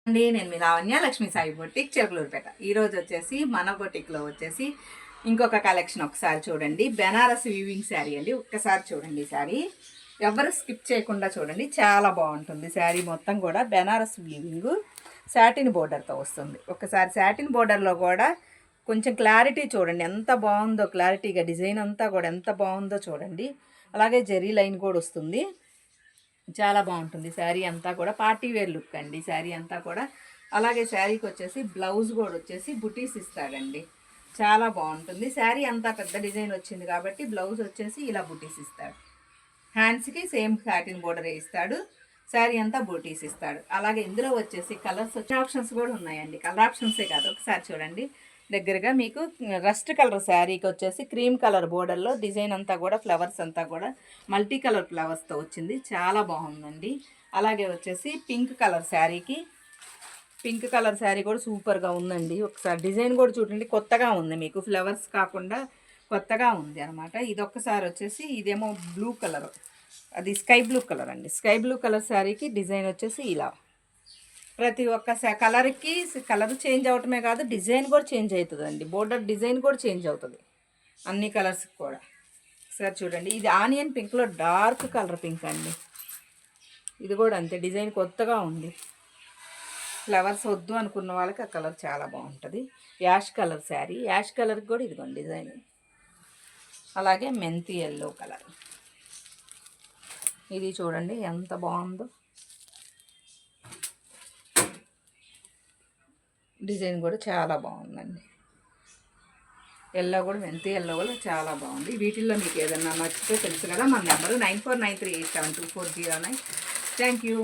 అండి నేను మీ లావణ్య లక్ష్మీ సాయి బొటిక్ చిలకలూరుపేట. ఈరోజు వచ్చేసి మన బొటిక్లో వచ్చేసి ఇంకొక కలెక్షన్ ఒకసారి చూడండి. బెనారస్ వీవింగ్ శారీ అండి. ఒక్కసారి చూడండి శారీ, ఎవరు స్కిప్ చేయకుండా చూడండి, చాలా బాగుంటుంది. శారీ మొత్తం కూడా బెనారస్ వీవింగ్ శాటిన్ బోర్డర్తో వస్తుంది. ఒకసారి శాటిన్ బోర్డర్లో కూడా కొంచెం క్లారిటీ చూడండి, ఎంత బాగుందో క్లారిటీగా, డిజైన్ అంతా కూడా ఎంత బాగుందో చూడండి. అలాగే జరీ లైన్ కూడా వస్తుంది, చాలా బాగుంటుంది. శారీ అంతా కూడా పార్టీ వేర్ లుక్ అండి శారీ అంతా కూడా. అలాగే శారీకి వచ్చేసి బ్లౌజ్ కూడా వచ్చేసి బుటీస్ ఇస్తాడండి, చాలా బాగుంటుంది. శారీ అంతా పెద్ద డిజైన్ వచ్చింది కాబట్టి బ్లౌజ్ వచ్చేసి ఇలా బుటీస్ ఇస్తాడు. హ్యాండ్స్కి సేమ్ సాటిన్ బోర్డర్ ఇస్తాడు, శారీ అంతా బూటీస్ ఇస్తాడు. అలాగే ఇందులో వచ్చేసి కలర్స్ వచ్చే ఆప్షన్స్ కూడా ఉన్నాయండి. కలర్ ఆప్షన్సే కాదు, ఒకసారి చూడండి దగ్గరగా. మీకు రస్ట్ కలర్ శారీకి వచ్చేసి క్రీమ్ కలర్ బోర్డర్లో డిజైన్ అంతా కూడా ఫ్లవర్స్ అంతా కూడా మల్టీ కలర్ ఫ్లవర్స్తో వచ్చింది, చాలా బాగుందండి. అలాగే వచ్చేసి పింక్ కలర్ శారీకి, పింక్ కలర్ శారీ కూడా సూపర్గా ఉందండి. ఒకసారి డిజైన్ కూడా చూడండి, కొత్తగా ఉంది, మీకు ఫ్లవర్స్ కాకుండా కొత్తగా ఉంది అనమాట. ఇది ఒక్కసారి వచ్చేసి ఇదేమో బ్లూ కలర్, అది స్కై బ్లూ కలర్ అండి. స్కై బ్లూ కలర్ శారీకి డిజైన్ వచ్చేసి ఇలా, ప్రతి ఒక్క కలర్కి కలర్ చేంజ్ అవటమే కాదు, డిజైన్ కూడా చేంజ్ అవుతుందండి. బోర్డర్ డిజైన్ కూడా చేంజ్ అవుతుంది అన్ని కలర్స్కి కూడా. ఒకసారి చూడండి, ఇది ఆనియన్ పింక్లో డార్క్ కలర్ పింక్ అండి. ఇది కూడా అంతే, డిజైన్ కొత్తగా ఉంది. ఫ్లవర్స్ వద్దు అనుకున్న వాళ్ళకి ఆ కలర్ చాలా బాగుంటుంది. యాష్ కలర్ శారీ, యాష్ కలర్కి కూడా ఇదిగోండి డిజైన్. అలాగే మెంతి ఎల్లో కలర్, ఇది చూడండి ఎంత బాగుందో, డిజైన్ కూడా చాలా బాగుందండి. ఎల్లో కూడా, మెంతి ఎల్లో కూడా చాలా బాగుంది. వీటిల్లో మీకు ఏదన్నా నచ్చితే తెలుసు కదా, మన నెంబరు 9493872409. Thank you.